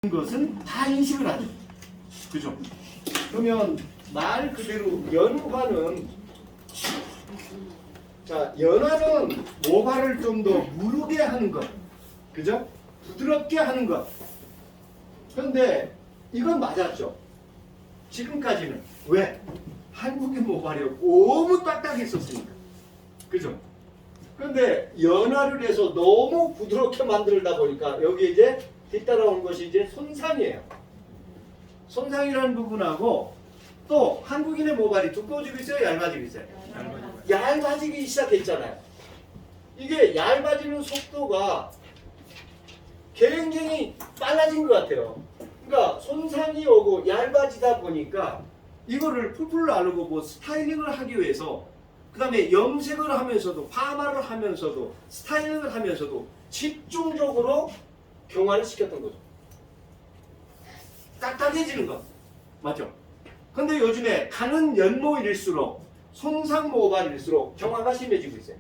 것은 다 인식을 하죠. 그죠? 그러면 말 그대로 연화는, 자, 연화는 모발을 좀 더 무르게 하는 것, 그죠? 부드럽게 하는 것. 그런데 이건 맞았죠. 지금까지는. 왜? 한국의 모발이 너무 딱딱했었으니까. 그죠? 그런데 연화를 해서 너무 부드럽게 만들다 보니까 여기 이제 뒤따라온 것이 이제 손상이에요. 손상이라는 부분하고 또 한국인의 모발이 두꺼워지고 있어요? 얇아지고 있어요? 얇아지기 시작했잖아요. 이게 얇아지는 속도가 굉장히 빨라진 것 같아요. 그러니까 손상이 오고 얇아지다 보니까 이거를 풀풀 나르고 뭐 스타일링을 하기 위해서, 그 다음에 염색을 하면서도 파마를 하면서도 스타일링을 하면서도 집중적으로 경화를 시켰던 거죠. 딱딱해지는 거 맞죠? 근데 요즘에 가는 연모일수록 손상 모발일수록 경화가 심해지고 있어요.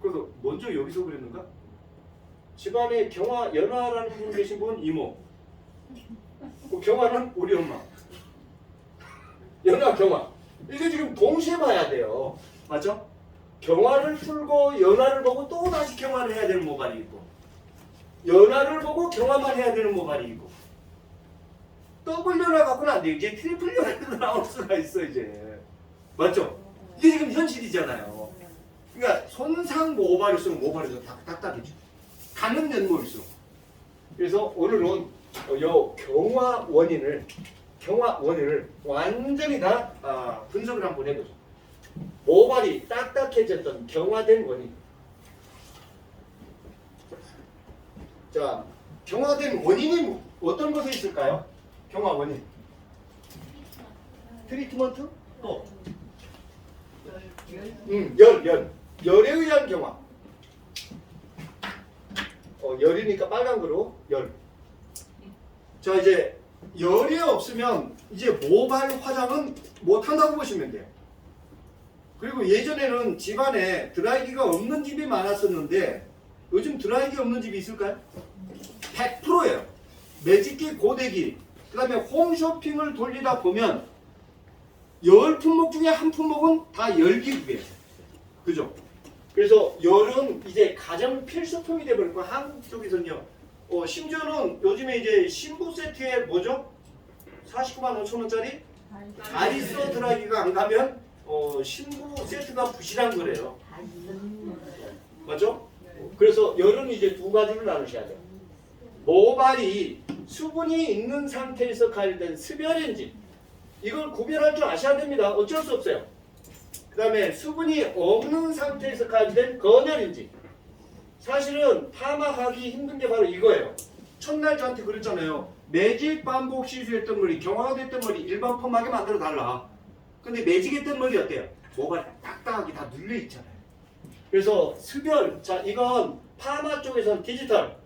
그래서 먼저 여기서 그랬는가? 집안에 경화, 연화라는 분 계신 분 이모, 그 경화는 우리 엄마. 연화, 경화 이게 지금 동시에 봐야 돼요. 맞죠? 경화를 풀고 연화를 보고 또 다시 경화를 해야 되는 모발이 있고, 연화를 보고 경화만 해야 되는 모발이 있고, 더블 연화 갖고는 안 돼요. 이제 트리플 연화도 나올 수가 있어 이제. 맞죠? 이게 지금 현실이잖아요. 그러니까 손상 모발일수록 모발이 더 딱딱해져. 가는 연모일수록. 그래서 오늘은 요 경화 원인을 완전히 다 분석을 한번 해보죠. 모발이 딱딱해졌던 경화된 원인. 자, 경화된 원인이 어떤 것에 있을까요? 경화 원인. 트리트먼트? 또 열에 의한 경화. 열이니까 빨간 거로 열. 자, 이제 열이 없으면 이제 모발 화장은 못 한다고 보시면 돼요. 그리고 예전에는 집안에 드라이기가 없는 집이 많았었는데 요즘 드라이기 없는 집이 있을까요? 100%예요. 매직기, 고데기, 그 다음에 홈쇼핑을 돌리다 보면 10품목 중에 한 품목은 다 열기구예요. 그죠? 그래서 열은 이제 가장 필수품이 되버리고, 한국 쪽에서는요. 심지어는 요즘에 이제 신부 세트에 뭐죠? 49만 5천 원짜리 다리서 드라이기가 안 가면 신부 세트가 부실한 거래요. 맞죠? 그래서 열은 이제 두 가지로 나누셔야 돼요. 모발이 수분이 있는 상태에서 가열된 습열인지, 이걸 구별할 줄 아셔야 됩니다. 어쩔 수 없어요. 그 다음에 수분이 없는 상태에서 가열된 건열인지. 사실은 파마하기 힘든 게 바로 이거예요. 첫날 저한테 그랬잖아요. 매직 반복 시술했던 머리, 경화가 됐던 머리 일반 펌하게 만들어 달라. 근데 매직했던 머리 어때요? 모발이 딱딱하게 다 눌려 있잖아요. 그래서 습열, 자, 이건 파마 쪽에서는 디지털.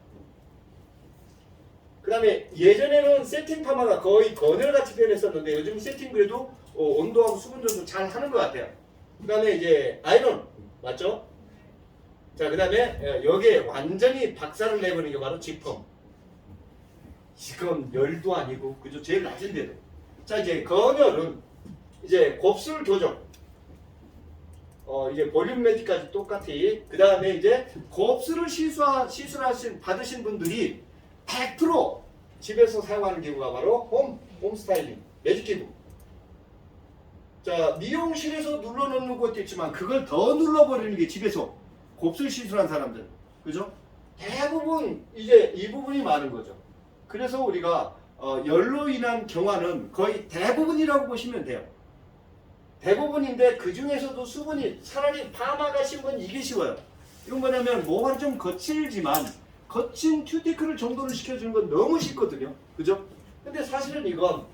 그 다음에 예전에는 세팅 파마가 거의 건열같이 변했었는데 요즘 세팅 그래도 온도하고 수분 조절 잘 하는 것 같아요. 그 다음에 이제 아이론, 맞죠? 자, 그 다음에 여기에 완전히 박살을 내버리는 게 바로 직펌. 지금 열도 아니고, 그죠? 제일 낮은데도. 자, 이제 건열은 이제 곱슬 교정. 이제 볼륨 매직까지 똑같이. 그 다음에 이제 곱슬을 받으신 분들이 100% 집에서 사용하는 기구가 바로 홈 스타일링 매직 기구. 자, 미용실에서 눌러놓는 것도 있지만 그걸 더 눌러버리는 게 집에서 곱슬 시술한 사람들. 그죠? 대부분 이제 이 부분이 많은 거죠. 그래서 우리가 열로 인한 경화는 거의 대부분이라고 보시면 돼요. 대부분인데 그 중에서도 수분이, 차라리 파마가 쉬운 건 이게 쉬워요. 이건 뭐냐면 모발이 좀 거칠지만 거친 큐티클을 정돈을 시켜주는 건 너무 쉽거든요. 그죠? 근데 사실은 이건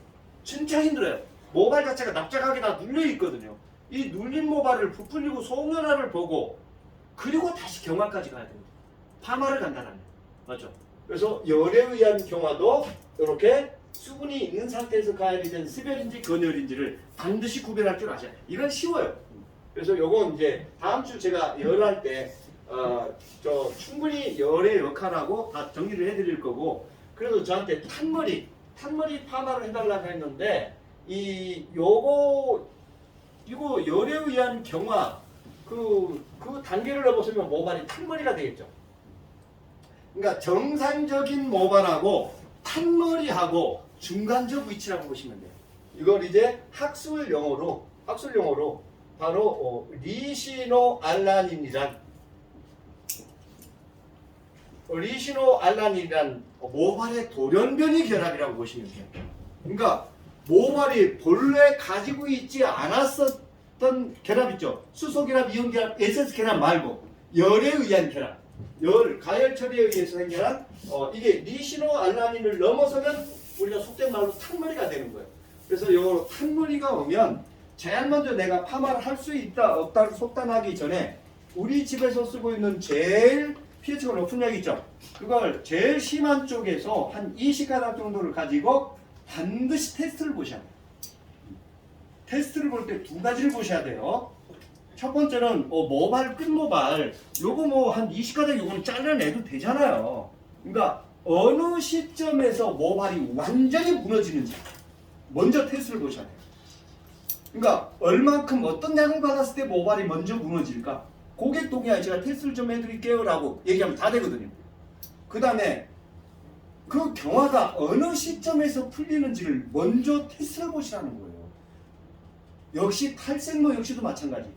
진짜 힘들어요. 모발 자체가 납작하게 다 눌려 있거든요. 이 눌린 모발을 부풀리고 속연화를 보고 그리고 다시 경화까지 가야 됩니다. 파마를 간다는. 맞죠? 그래서 열에 의한 경화도 이렇게 수분이 있는 상태에서 가열이 된 습열인지 건열인지를 반드시 구별할 줄 아셔야 돼요. 이건 쉬워요. 그래서 요건 이제 다음 주 제가 열할 때 충분히 열의 역할하고 다 정리를 해드릴 거고, 그래서 저한테 탄머리 파마를 해달라고 했는데, 이거 열에 의한 경화 그 단계를 넣어보시면 모발이 탄머리가 되겠죠. 그러니까 정상적인 모발하고 탄머리하고 중간적 위치라고 보시면 돼요. 이걸 이제 학술 용어로 바로 리시노알라닌이란 모발의 돌연변이 결합이라고 보시면 돼요. 그러니까 모발이 본래 가지고 있지 않았었던 결합 있죠. 수소결합, 이온결합, 에세스결합 말고 열에 의한 결합, 가열 처리에 의해서 생겨난 이게 리시노알라닌을 넘어서면 우리가 속된 말로 탄머리가 되는 거예요. 그래서 요 탄머리가 오면 제일 먼저 내가 파마를 할 수 있다 없다를 속단하기 전에 우리 집에서 쓰고 있는 제일 pH가 높은 약 있죠. 그걸 제일 심한 쪽에서 한 20가닥 정도를 가지고 반드시 테스트를 보셔야 돼요. 테스트를 볼 때 두 가지를 보셔야 돼요. 첫 번째는 모발, 끝모발 요거 뭐 한 20가닥 요거는 잘라내도 되잖아요. 그러니까 어느 시점에서 모발이 완전히 무너지는지 먼저 테스트를 보셔야 돼요. 그러니까 얼만큼 어떤 약을 받았을 때 모발이 먼저 무너질까? 고객 동의하에 제가 테스트를 좀 해드릴게요 라고 얘기하면 다 되거든요. 그 다음에 그 경화가 어느 시점에서 풀리는지를 먼저 테스트를 보시라는 거예요. 역시 탈색모 역시도 마찬가지.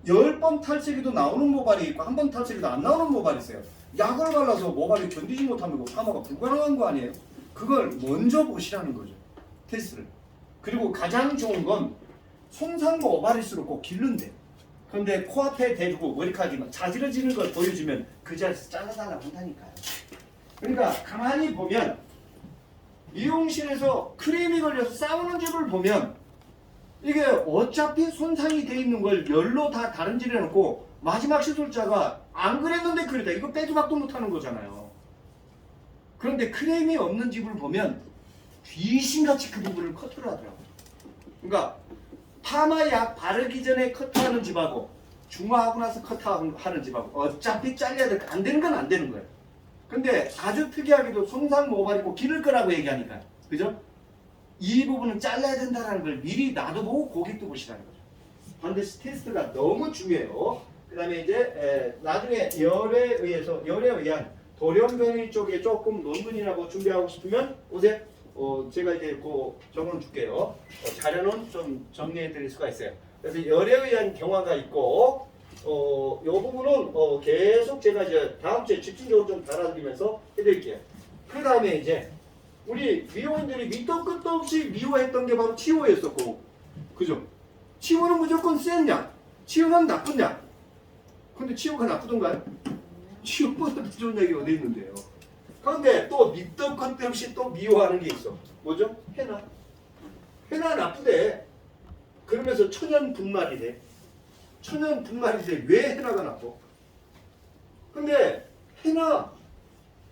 10번 탈색해도 나오는 모발이 있고 한 번 탈색해도 안 나오는 모발이 있어요. 약을 발라서 모발이 견디지 못하면 파마가 불가능한 거 아니에요? 그걸 먼저 보시라는 거죠. 테스트를. 그리고 가장 좋은 건 손상 모발일수록 꼭 기른대. 그런데 코앞에 대고 머리카락이 막 자지러지는 걸 보여주면 그 자리에서 잘라달라고 한다니까요. 그러니까 가만히 보면 미용실에서 크림이 걸려서 싸우는 집을 보면 이게 어차피 손상이 돼 있는 걸 열로 다 다른질해 놓고 마지막 시술자가 안 그랬는데 그랬다. 이거 빼도 박도 못하는 거잖아요. 그런데 크림이 없는 집을 보면 귀신같이 그 부분을 커트를 하더라고요. 그러니까 파마약 바르기 전에 커트하는 집하고 중화하고 나서 커트하는 집하고 어차피 잘려야 돼. 안 되는 건 안 되는 거예요. 근데 아주 특이하게도 손상 모발이 꼭 기를 거라고 얘기하니까, 그죠? 이 부분은 잘라야 된다는 걸 미리 놔두고 고객도 보시라는 거죠. 반드시 테스트가 너무 중요해요. 그 다음에 이제 나중에 열에 의한 돌연변이 쪽에 조금 논문이라고 준비하고 싶으면 오세요. 제가 이제 적어 줄게요. 자료는 좀 정리해 드릴 수가 있어요. 그래서 열에 의한 경화가 있고, 요 부분은 계속 제가 이제 다음 주에 집중적으로 좀 달아드리면서 해드릴게요. 그 다음에 이제 우리 미용인들이 밑도 끝도 없이 미워했던 게 바로 치료였었고, 그죠? 치료는 무조건 센 약, 치료는 나쁜 약. 근데 치료가 나쁘던가요? 치료보다 더 좋은 약이 어디 있는데요? 그런데 또 밑도 끝도 없이 또 미워하는 게 있어. 뭐죠? 해나. 해나 나쁘대. 그러면서 천연 분말이래. 천연 분말인데 왜 해나가 나빠? 근데 해나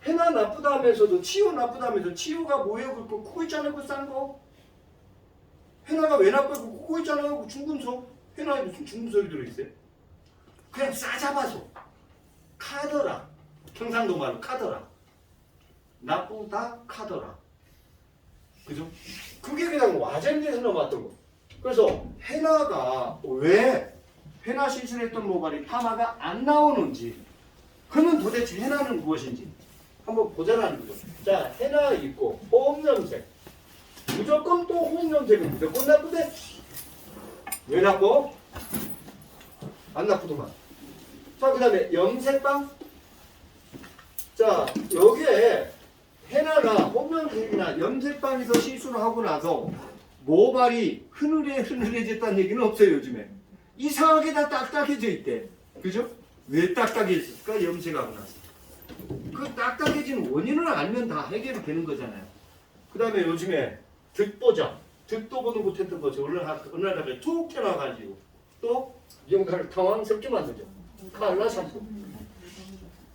나쁘다 하면서도 치유 나쁘다 하면서 치유가 뭐예요? 그 코고 있잖아요. 그 싼 거. 해나가 왜 나빠요? 그 코고 있잖아요. 그 중금속. 해나에 무슨 중금속이 들어있어요? 그냥 싸잡아서 카더라. 경상도 말로 카더라. 나쁘다 카더라. 그죠? 그게 그냥 와전돼서 넘어왔던 거. 그래서 해나가 왜 해나 시술했던 모발이 파마가 안 나오는지, 그러면 도대체 해나는 무엇인지 한번 보자라는 거죠. 자, 해나 있고 호흡염색. 무조건 또 호흡염색은 무조건 나쁘대. 왜 나빠? 안 나쁘더만. 자, 그 다음에 염색방. 자, 여기에 해나나 호흡염색이나 염색방에서 시술을 하고 나서 모발이 흐느해졌다는 얘기는 없어요. 요즘에 이상하게 다 딱딱해져 있대. 그죠? 왜 딱딱해졌을까? 염색하고 나서. 그 딱딱해진 원인을 알면 다 해결이 되는 거잖아요. 그 다음에 요즘에 득보자. 득도 보는 못했던 거죠. 어느 날 툭 튀어나와가지고 또 미용사를 당황스럽게 만들죠. 칼라 샴푸.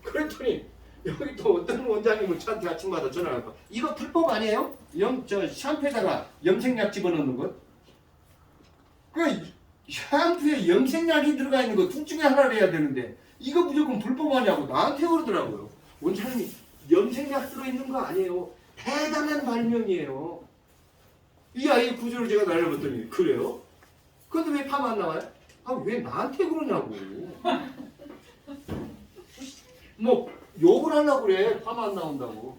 그랬더니 여기 또 어떤 원장님은 저한테 아침마다 전화를 하고, 이거 불법 아니에요? 샴푸에다가 염색약 집어넣는 거? 그 샴푸에 염색약이 들어가 있는 거 둘 중에 하나를 해야 되는데 이거 무조건 불법 아니냐고 나한테 그러더라고요. 원장님이 염색약 들어있는 거 아니에요. 대단한 발명이에요. 이 아이의 구조를 제가 날려봤더니 그래요? 근데 왜 파마 안 나와요? 아, 왜 나한테 그러냐고. 뭐 욕을 하려고 그래. 파마 안 나온다고.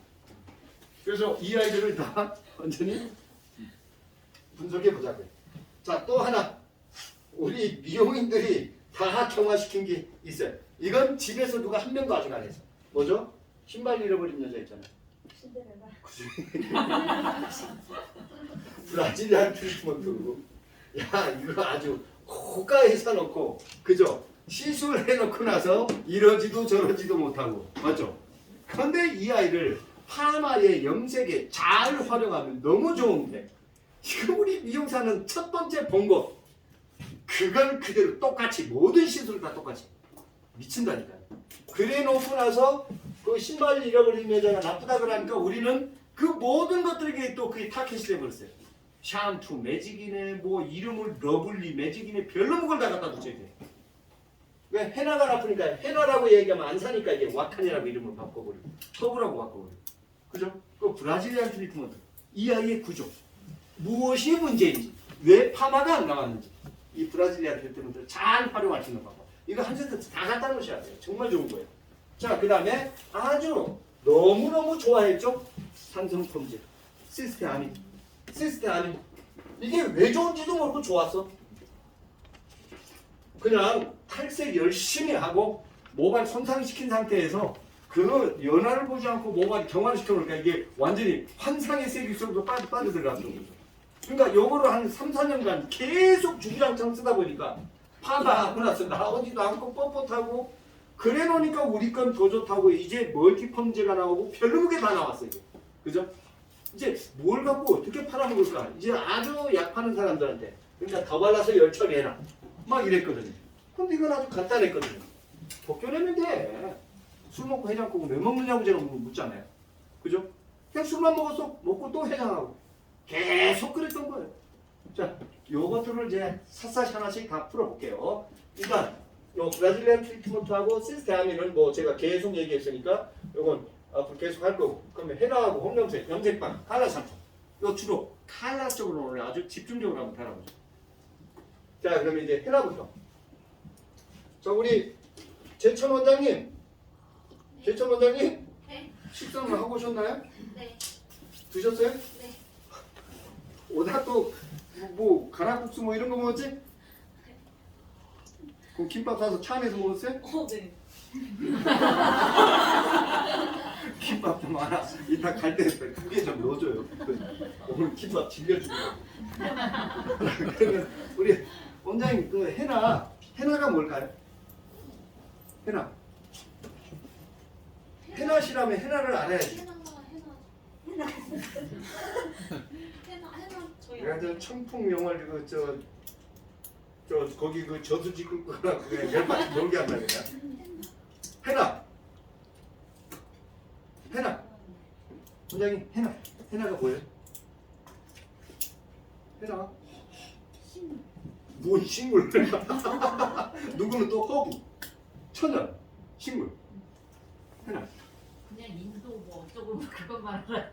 그래서 이 아이들을 다 완전히 분석해 보자고요. 자, 또 하나. 우리 미용인들이 다 경화시킨 게 있어요. 이건 집에서 누가 한 명도 아직 안 했어. 뭐죠? 신발 잃어버린 여자 있잖아요. 신데렐라. 브라질리안 트리트먼트로. 야, 이거 아주 고가에 사놓고, 그죠? 시술해놓고 나서 이러지도 저러지도 못하고, 맞죠? 그런데 이 아이를 파마에 염색에 잘 활용하면 너무 좋은데, 지금 우리 미용사는 첫 번째 본 거, 그걸 그대로 똑같이, 모든 시술을 다 똑같이. 미친다니까요. 그래 놓고 나서 그 신발 잃어버린 여자가 나쁘다 그러니까 우리는 그 모든 것들에게 또 그게 타켓이 돼버렸어요. 샴푸 매직이네, 뭐 이름을 러블리 매직이네, 별로 걸 다 갖다 붙여야 돼. 왜? 헤나가 나쁘니까 헤나라고 얘기하면 안 사니까 이제 와칸이라고 이름을 바꿔버리고 허브라고 바꿔버리고. 그죠? 그 브라질리안 트리트먼트. 이 아이의 구조. 무엇이 문제인지, 왜 파마가 안 나왔는지, 이 브라질리안 트리트먼트를 잘 활용할 수 있는 방법. 이거 한 세트 다 갖다 놓으셔야 돼요. 정말 좋은 거예요. 자, 그 다음에 아주 너무너무 좋아했죠? 산성 펌제. 시스테아민. 시스테아민. 이게 왜 좋은지도 모르고 좋았어. 그냥 탈색 열심히 하고 모발 손상시킨 상태에서 그 연화를 보지 않고 모발 경화를 시켜놓으니까 이게 완전히 환상의 색이 속으로 빠져들어갔던 거죠. 그러니까 요거를 한 3, 4년간 계속 주구장창 쓰다 보니까 파마하고 나서 나오지도 않고 뻣뻣하고 그래 놓으니까 우리 건 더 좋다고 이제 멀티펌제가 나오고 별로게 다 나왔어요. 이제. 그죠? 이제 뭘 갖고 어떻게 팔아먹을까? 이제 아주 약 파는 사람들한테 그러니까 더 발라서 열 처리해라. 막 이랬거든요. 근데 이건 아주 간단했거든요. 벗겨내면 돼. 술 먹고 해장국을 왜 먹느냐고 제가 묻잖아요. 그죠? 그냥 술만 먹었어. 먹고 또 해장하고. 계속 그랬던 거예요. 자, 요것들을 이제 샅샅이 하나씩 다 풀어볼게요. 일단 요 브라질리안 트리트먼트하고 시스테아민은 뭐 제가 계속 얘기했으니까 요건 앞으로 계속 할 거고, 그러면 헤라하고 홈염색, 염색빵, 칼라 샴푸. 요 주로 칼라 쪽으로 오늘 아주 집중적으로 한번 다뤄보죠. 자, 그러면 이제 헤라부터. 자, 우리 제천 원장님. 제천 원장님? 네. 식사는 하고 오셨나요? 네. 드셨어요? 네. 오다 또 뭐 가락국수 뭐 이런 거 먹었지? 그럼 김밥 사서 차 안에서 먹었어요? 네. 김밥도 많아. 이따 갈 때 그게 좀 넣어줘요. 오늘 김밥 질려주고. 그러면 우리 원장님 그 해나가 뭘까요? 해나. 해나시라면 해나를 알아야지. 해나. 저희 내가 저 청풍 영화를 저 거기 그 저수지 끌고 가라 그냥 열받게 놀게 한다 그냥. 해나. 원장님 해나가 뭐예요? 해나. 뭔 식물? 누구는 또 허브, 천연, 식물. 해나. 그냥 인도 뭐 어쩌고 그것만 알아요.